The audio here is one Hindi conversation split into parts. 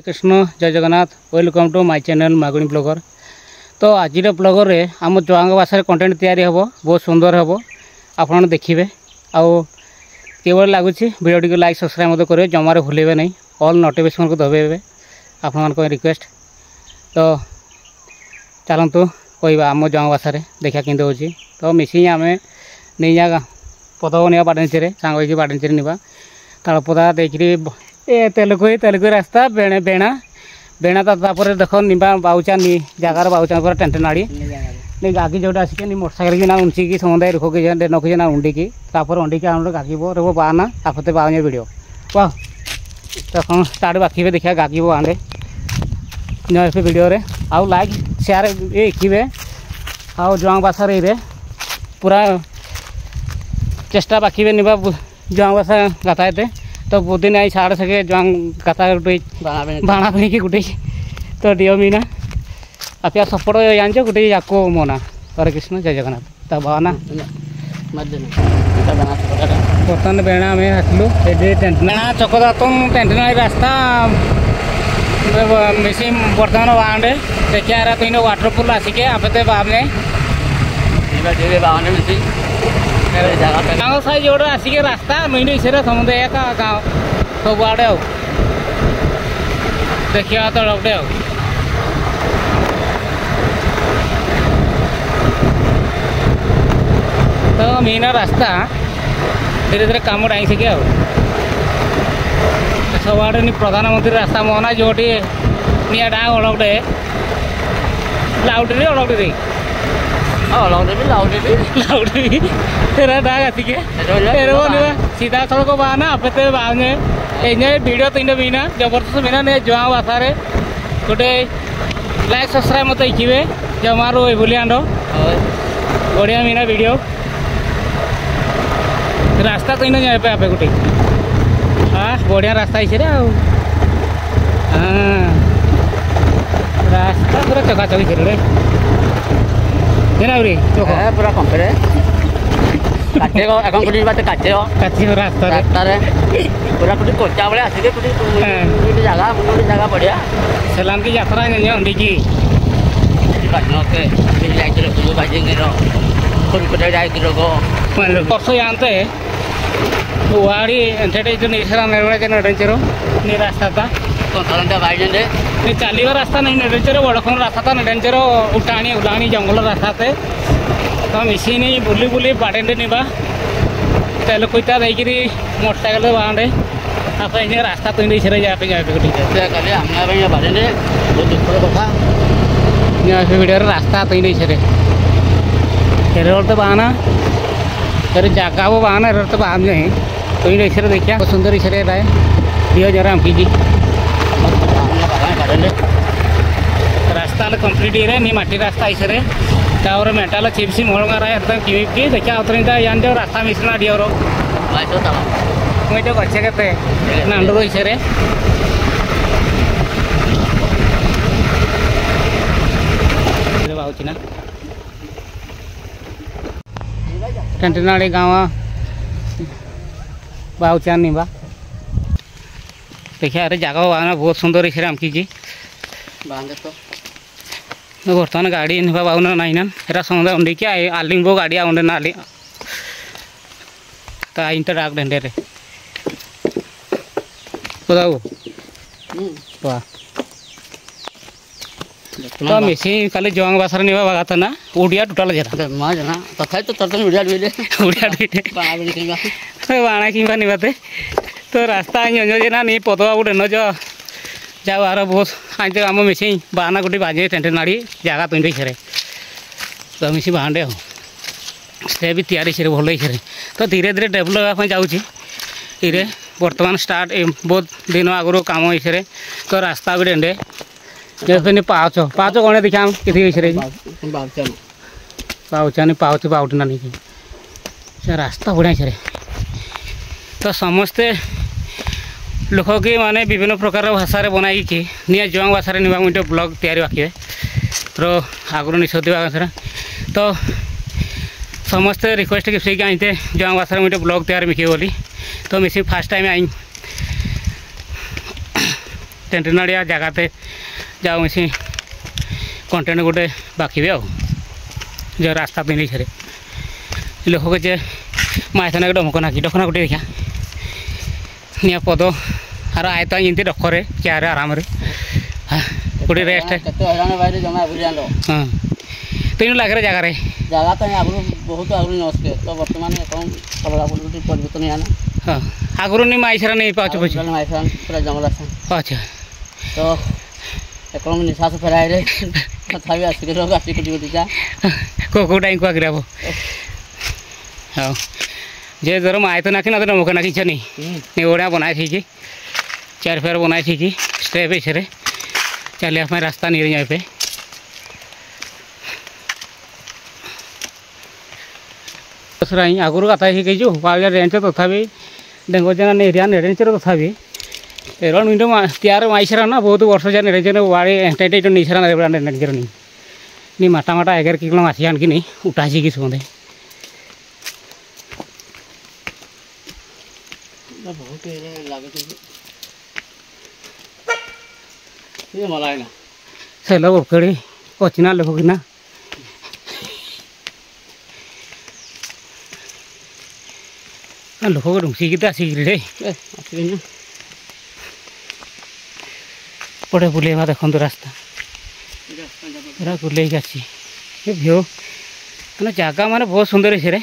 कृष्ण जय Jagannath welcome to my channel Maguni blogger. तो आज ब्लॉगर रे आम जुआंग भाषा कंटेंट तैयारी हम बहुत सुंदर हम आप देखिए आउ केवल लगुच वीडियो टी लाइक सब्सक्राइब मत करेंगे जमारे भूलेंगे नहीं ऑल नोटिफिकेशन को दबाइबे आपण रिक्वेस्ट। तो चलतु कहवा आम जुआंग भाषा देखा कि तो मिसी आम नहीं जा पदक नहीं बाडे सांग बाडे निवा तालपदा देखिए ए तेलुगु रास्ता बेणा बेणा बेणा तापर देख निबा बाउचा नि जगार बाउचा पूरा टेंट नाड़ी नहीं गागी जो आसिक मोटरसाइकिल की ना उंची की समुदाय रुख की नखी ना उंडी की तापर अंडी के गागिबो रे बाना आपते बावने वीडियो वाह तक स्टार्ट बाकी देखा गागिबो आंदे नए वीडियो रे आउ लाइक शेयर ये देखिए आउ जुआंग भाषा रे पूरा चेष्टा बाकी निबा जुआंग भाषा गातायते तो बहुत दिन आई साढ़े सके जुआंग गाता गुटे भाणा बनी की गुटे तो डिओ मीना आप सपोर्ट जान गुटे जाको मोना हरे कृष्ण जय जगन्नाथ तो भावना बर्तमान बेणा आम आसलु बेणा चकदातन टेंटनाड़ी रास्ता मिसी बर्तमान बांडे देखिए तीन वाटरफुल आसिके आपते बाबने मिसी गाँव साइज जो आसिके रास्ता मिंडी से समुदाय का गाँव सब आड़े देखिए तो लौटे तो मीना रास्ता धीरे धीरे काम डाई सके सब आड़े प्रधानमंत्री रास्ता मोहना जोटी निया डांग अलगटे लाउटी अलगटे लाउडी तेरा डाग आसिके सीधा सड़क बाना आपते बाने वीडियो तीन बीना जबरदस्त बीना ने जुआंग भाषा रे गोटे लाइक सब्सक्राइब मत देखिए जमारो बुलियांड बढ़िया मीना वीडियो रास्ता तो इन जाए पे आपे गोटे हाँ बढ़िया रास्ता इसे रास्ता पूरा चकाचक रे पूरा कंपे काटे कुछ बात काटे काटे रास्ता पूरा कुछ कोचा बड़े आसिके कुछ जगह बढ़िया सलाम की यात्रा अंडी की वर्ष जानते वाड़ी एंटे नडेचरो नी रास्ता था चलिए रास्ता नहीं नडेचरो बड़खन रास्ता था नडेचरो उठाणी उलाणी जंगल रास्ता थे तो मिसी नहीं बुली बुली बाड़े निबा तेल कोईता देखिए मोटरसाइकिल बांडे आप रास्ता तो इंडी से जाए वीडियो रास्ता तो इंडी से तो बाना फिर जगह वो बाना तो बाम नहीं तो इंडी से देखिए सुंदर इसे दियो जरा हम कीजिए रास्ता कंप्लीट रे नी माटी रास्ता इसे तावर मेटाल चिप्सी मोड़गा एकदम की देखा उतरी जान जो रास्ता मिसना डिओर मुझे तो गच्छे के नांडो इसे बाउचीना टेंटनाड़ी गाँव बाउचा निबा देखिए अरे जगह बहुत सुंदर इसे आम की तो बर्तमान गाड़ी निभा बाउना नाइन एरा समुदाय उंडी की आलिंगो गाड़ी उंडे ना आली तो इंटर डाक डेंडे रे बताओ वाह तो मिसी खाली जुआंग भाषा निभा बागाता ना उड़िया टोटाल जरा मा जना तथा तो तरतन उड़िया डुइले बाणा किंबा निबाते तो रास्ता जना नहीं पदवा उड़े न जो जाओ आर बहुत आज तक आम मिसी बाना गोटे बाजे टेंटे नाड़ी जगह तुंडी से तो मिसी बांडे हो से भी तैयारी से भल ही तो धीरे धीरे डेभलप जाऊँगी बर्तमान स्टार्ट बहुत दिन आगुरी कम इसे तो रास्ता भी डेंडे देखते पाँच पाँच गणे देखा कि पाउचानी पाउच पाउटना नहीं से रास्ता बढ़िया से तो समस्ते लोक कि माने विभिन्न प्रकार भाषा बनाई कि निया जुआंग भाषा निबा मुझे ब्लॉग तैयारी बाकी तो आगुरी निष्पत्ति भाषा तो समस्ते रिक्वेस्ट कि आनते जुआंग भाषा मुझे ब्लॉग तैयारी मिखे बोली तो मिसी फास्ट टाइम आई टेंटनाड़िया जगह जाओ मिसी कंटेंट गोटे बाकी जो रास्ता पे नहीं लोक के माइथना डमकना कि डखना गोटे देखा निया पद आर आयता इनती डखरे चेयर आराम गोटे रेस्ट हाँ तो इन लगे जगह जगह तो आगु बहुत आगु नस्के तो बर्तमान परिवर्तन है ना हाँ आगुरी नहीं माइसरा नहीं पाँच पीछे पूरा जंगल अच्छा तो एक निश्वास फेराइले तथा आसिक आसिक गोटी जा को टाइम को आगे हाँ जे धर माए तो नाखी ना तो मुख नाखी नहीं ओढ़ा बनाए थी चेयर फेयर बनाए थी स्टेप इसे चलिए आप रास्ता नहीं रही पे आगुरी कथा ही जो वाले रेंज तथा डेंगोजना नेरिया नेरेंचर तथा एरो नीट त्यार माइसरा ना बहुत वर्ष जा नेरेंचर वाड़ी एंटे नीसरा नेरेंचर नी माटा माटा एगर की मासियान की नहीं उठा की सुंदे सेलो उड़कड़ी कोचिना लोगना लोक को ढूंसी की आसिक पड़े बुलेवा देखो रास्ता पूरा बुले आसी भ्यू मैंने जगह माने बहुत सुंदर है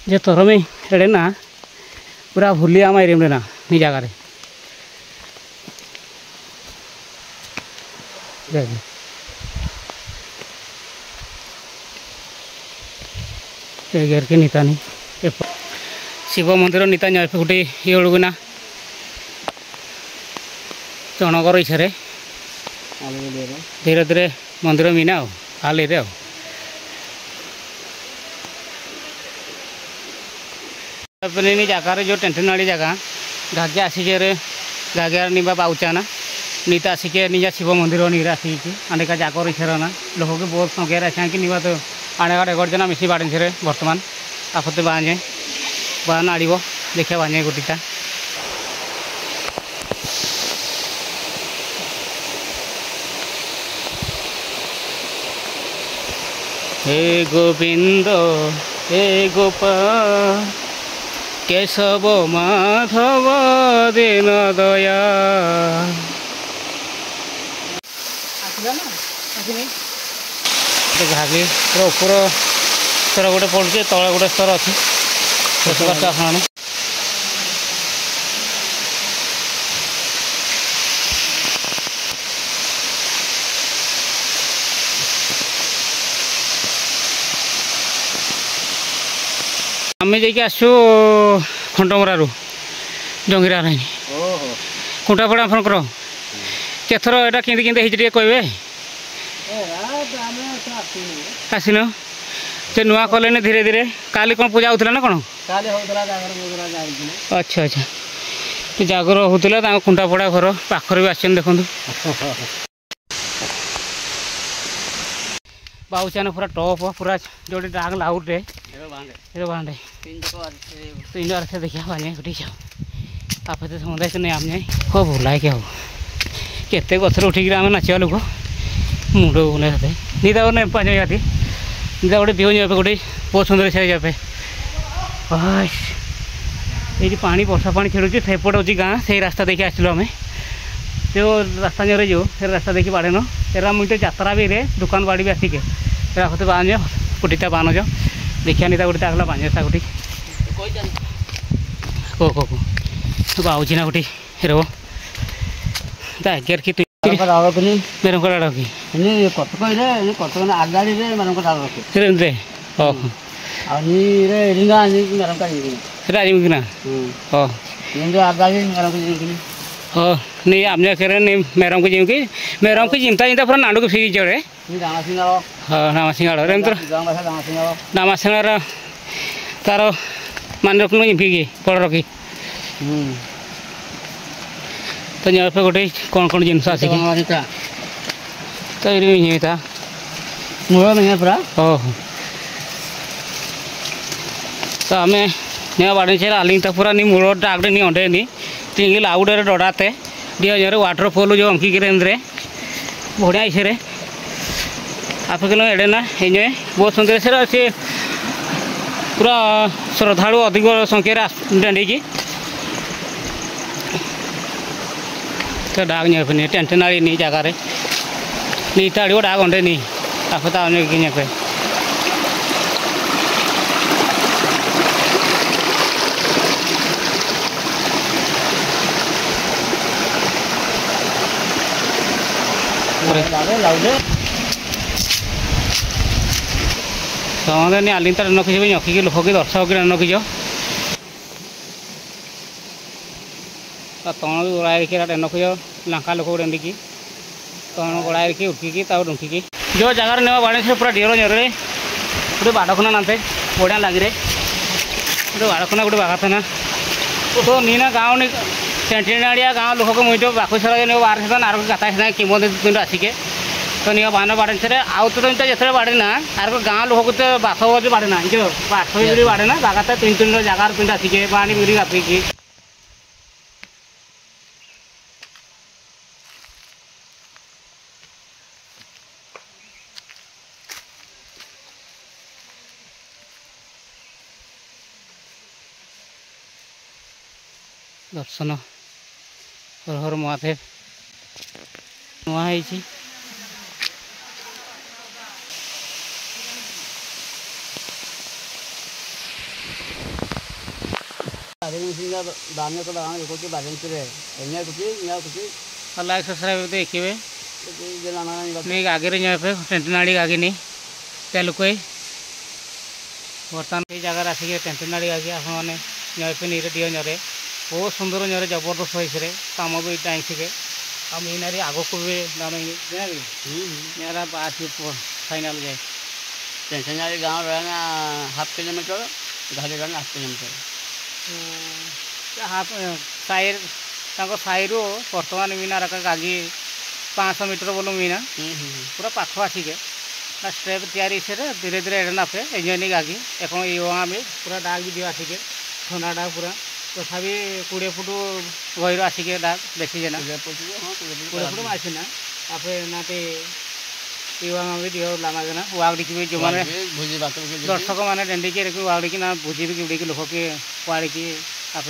जे तोर में एड़े ना पूरा भूलिया मारे ना नी जगह गेर के नीता नहीं शिव मंदिर नीता पे गोटे ये उड़गुना चणकर इच्छा धीरे धीरे मंदिर मीना आले जगह जो टेंटनाड़ी जगह घागे आसिके घागे निबा पाउचाना नीता आसिके निजा शिव मंदिर नीर आसिक आनेका जाकर इच्छा ना लोक के बहुत संख्या आसा कि निबा तो आने गाड़े गरजना मिसी बाड़े से बर्तमान आफते बाँझे बान आड़ देखा बाँझे गोटीटा हे गोविंद हे गोपाल केशव माधव दीन दया घागे ऊपर स्तर गोटे पड़े तले गोटे स्तर अच्छे आसमान आम जाकि आसु खंडमरा जंगीरा लाइन खुंटापड़ा आपंकर केथर यहाँ के कहे आसन से नुआ कले धीरे धीरे काली कौन पूजा होता ना कौन अच्छा अच्छा जागर होता खुंटापड़ा घर पाखर भी आस देखो बाउचान पूरा टप पूरा जो डाक लाउटे बांधे तीन बार देखिए बांधे गोटे जाओ आप समुदाय से नहीं आम जाए हो भूला क्या हो केते गथर उठिक आम नाचा लोक मुंड बुले नीता ने पाँच जाती नीता गोटे बिहन जापे गोटे बहुत सुंदर से जापे बस ये पानी वर्षा पानी छेड़ुची सेपट अच्छी गाँ से रास्ता देखिए आसलु आम जो रास्ता जो जो से रास्ता देखिए बाड़ेन एरा मुझे यात्रा भी रे दुकान बाड़ी भी आसिके होते बांध कुटीटा बांध जो देखिए नीता गोटे तागला बांध गोटी को बाउची ना गोटी रो की मेरे को डाल की कटक कटक आगाड़ी मेरे डाल रखे रे ओ रे रिंगा मेरे का राजी ना ओ आगाड़ी मेरे ओ नहीं आपने कह नहीं मेरम को जिम की मेरम की जिमता जिमता पूरा नाडू को फिर चढ़े हाँ नामा सिंगाड़ रेम तो नामा सिंगाड़ तार मान रखना जिम्फी पड़ रखी तो यहाँ पे गोटे कौन कौन जिनस आसिक तो ये था मूल नहीं पूरा ओह तो आम यहाँ बाड़ी से आलिंग तक पूरा नहीं मूल डाक नहीं अंडे नहीं टिंगिल आउटे डराते डिजर वाटरफॉल जो अंकी केंद्रे बढ़िया इसे आप एडे ना इन बहुत सुंदर से पूरा श्रद्धालु अधिक संख्या डांडी की तो डाक नहीं टेंशन नहीं जगह नहीं ताड़ी डाक अंडे नहीं आप पे समझे नहीं आलिंग तर नखी नखी लोक की दर्शक नखीज तण भी गड़ा रखी नखीज लंका लोक डेंडिकी तण गड़ा रखी उठिकी डुंकी जो जगार ने बाड़े से पूरा डियर जरे गोटे बाड़खना नाते बढ़िया लगे गोटे बाड़खना गोटे बागाथना तो नीना गाँव नहीं टेंटेनाड़िया गाँव लोक मुझे तो बाकुसरा नहीं बाहर से आर गाता किमत आसिके तो नहीं बान बाड़े से आउ तो जिते बाड़े ना आर गाँव लोक तो बास बाड़े ना जो बास बाड़े ना बागाता 3 जगार पिंड आसिके पानी बिरी गापिकी दर्शन हर हर महादेव नुआई लाइक सब्सक्राइब देखिए नहीं आगे पे टेंटनाड़ी आगे नहीं तेलुक बर्तमान ये जगह आसिक टेंटनाड़ी आगे आपने पे नीरे दिए नरे बहुत सुंदर नरे जबरदस्त होइसे काम भी टाइम से हम इनारी आग को भी बात फाइनल जाए टेंशनारी गाँव रहना हाफ किलोमीटर घाटी रहना हाफ किलोमीटर हाफ साइर साई रू बर्तमान मीना गागी 500 मीटर बोलो मीना पूरा पाख आसिके स्टेप तैयारी से धीरे धीरे एडे नापे एंजॉय गागी एक वहाँ भी पूरा डाक भी दिया आसिके ठंडा डाक पूरा तथापि 20 फुट गहिर आसिके डाक बेसी जेना 20 फुट आसी ना आप नाते वहाँ भी दियो लामा जना वाग देखिए जो मैंने दर्शक मैंने डेंडी के वाग देखी ना भुजी भी उड़ी लोक के वाड़ी की आप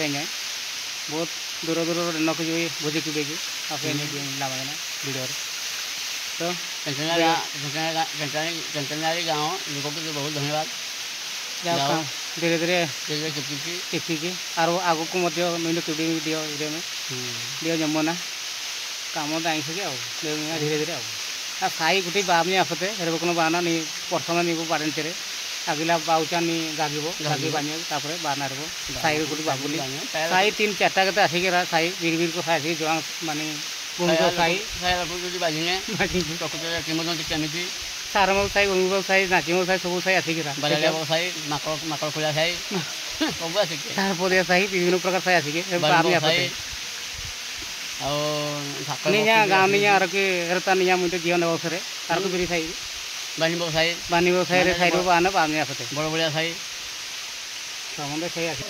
बहुत दूर दूर नक जो भुजी की बेगी आप लामा जना वीडियो तो टेंशनारी गाँव लोक को बहुत धन्यवाद धीरे धीरे टिपिकी और आग को मीन टूटी दियो में दियो जमुना काम दाई सके धीरे धीरे साई गुटी बामनी आफते हेरबकनो बाना नहीं प्रथम नहीं बाड़े तेरे आगिला बाउचा नहीं गागिबो गागी बानियो तापरे बाना रबो साई गुटी बाबुली साई 3-4टा के आसिके साई बिर को साई जो माने गुंगो साई गुटी बाजिने प्रकृति किमत केमिति सारमल साई गुंगो साई नाचिमल साई सब साई आसिके बालाबो साई माकड़ खोला साई सब आसिके तारपरे साई विभिन्न प्रकार साई आसिके बामनी आफते निया गाँव निया आर के रता निया मुझे जीवन अवसर आर को बिरी साई बानी व्यवसाय रे साई रो बाना बामनी आफते बड़ बड़िया साई समंदे साई आसे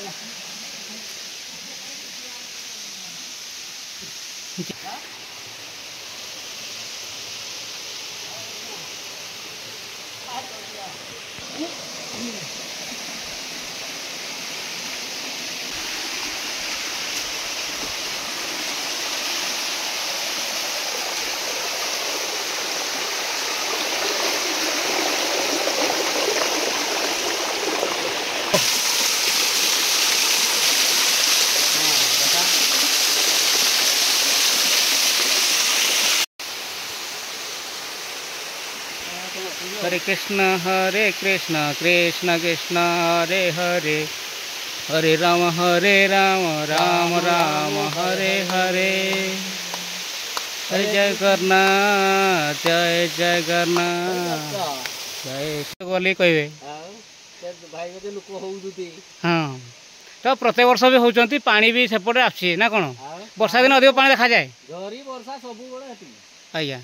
हरे कृष्ण कृष्ण कृष्ण हरे हरे हरे राम राम राम हरे हरे हरे जय करनाथ जय करनाथ जय बोली कहे हाँ तो प्रत्येक वर्ष भी होती पानी भी सेपटे आसी ना कौन वर्षा दिन अधिक पानी देखा जाए आज्ञा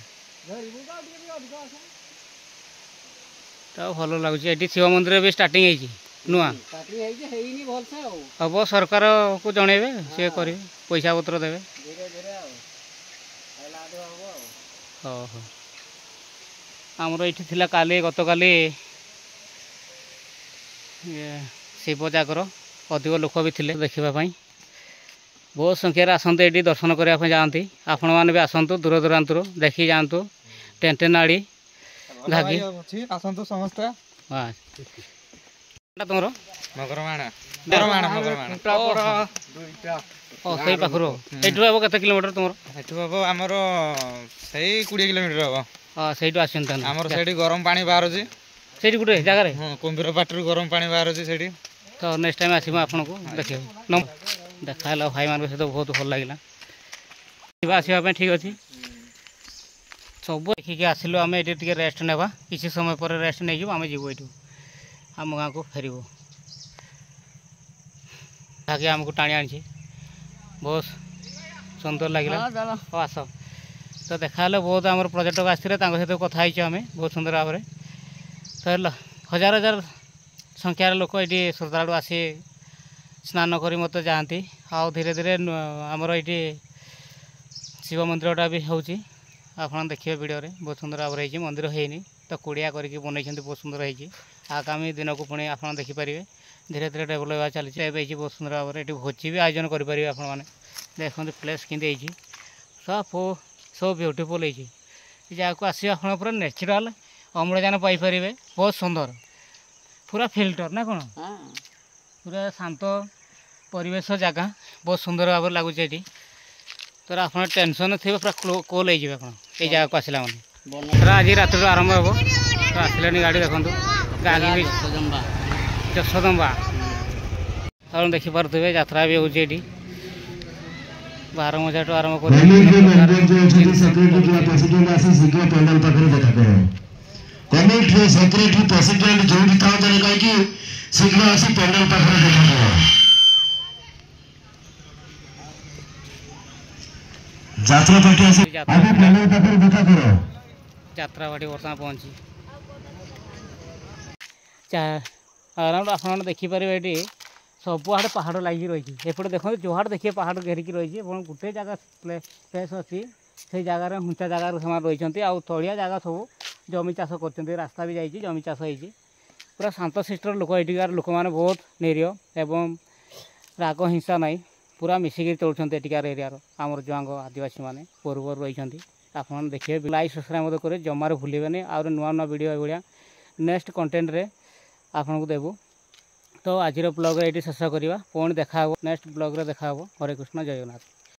तो भल लगुच ये शिव मंदिर भी स्टार्टिंग है नुआ काटी ହେଇଛି ହେଇନି ଭଲସେ ଆଉ हम सरकार को जनइबे सी करेंगे पैसा पत्र देवे ଧୀରେ ଧୀରେ ଆଉ ଖାଇଲା ଆଡୁ ହବ ଆଉ हो आमर ये थिला काली गत काली शिव जागर अधिक लोक भी थे देखापी बहुत संख्यार आसते ये दर्शन करने जाती आपण मैंने भी आसतु दूर दूरांतर देखी जातु टेंट नाड़ी घागी आसतु समस्ते हाँ तुम से पाखर ये हम के किलोमीटर तुम हम आमर से 20 किलोमीटर हम हाँ से आमर से गरम पानी बाहर से गोटे जगार कुंभीर पाटी गरम पानी बाहर से तो नेक्स्ट टाइम आसमु आपन को देखिए देखा भाई मान सहित बहुत भल लगे आसवाई ठीक अच्छे सब देखिए आसलु आम ये रेस्ट नेबा किसी समय पर रेस्ट नहीं आम जीव ये आम गाँव को फेरबू ताकि आमको टाणी आनी बहुत सुंदर लगे आस तो देखा बहुत आम पर्यटक आसते सहित कथाई आम बहुत सुंदर भाव में तो हजार हजार संख्यार लोक ये श्रद्धालु आसी स्नान करी मत जाती आउ धीरे धीरे आमर ये शिव मंदिरटा भी होची आपन देखिए वीडियो रे बहुत सुंदर भाव में मंदिर होनी तो कुड़िया करके बनई बहुत सुंदर होती आगामी दिन को पुणी आप देखिपारे धीरे धीरे डेभलप होगा चलती बहुत सुंदर भाव में ये भोजी भी आयोजन करेंगे आपने देखते प्लेस कि सब सो ब्यूटीफुल होती जहाँ को आस पूरा नेचुराल अम्लजान पाइपर बहुत सुंदर पूरा फिल्टर ना कौन पूरा शांत परिवेश जगह बहुत सुंदर भाव लगुच ये तो आप टेंशन थे पूरा कोल हो जगह को आसला मैंने आज रात आरंभ हम तो आसलानी गाड़ी देखो गाड़ी भी जसदम्बा आप देखिपे यात्रा भी होती ये 12 मजा टू आरंभ कमिटी सेक्रेटरी प्रेसिडेंट जो भी था कहीं शीघ्र आसी पेंडल पाखे देखा यात्रा पार्टी आसी आगे पेंडल पाखे देखा करो यात्रा पार्टी बर्तमान पहुंची आराम आप देखिपारे ये सबुआड़े पहाड़ लगी रही एपटे देखो जोहाड़ देखिए पहाड़ घेरिकी रही गोटे जगह प्लेस अच्छी से जगार हुंचा जगार से रही आउ तलिया जगह सब जमी चाष कर रास्ता भी जाइए जमी चाष हो पूरा शांत शिष्टर लोक एटिकार लोक मैंने बहुत निरीह एवं राग हिंसा नाई पूरा मिसिकी चलुँच एटिकार एरियार आमर जुआंग आदिवासी मैंने पूर्व रही आप देखिए लाइक सब्सक्राइब करे जमार भूलें आउ नुआ नुआ वीडियो भाया नेक्स्ट कंटेंट रे आपन को देबू तो आज ब्लॉग ये शेष करवा पुणी देखा नेक्स्ट ब्लॉग रे देखा हरे कृष्ण जय जगन्नाथ।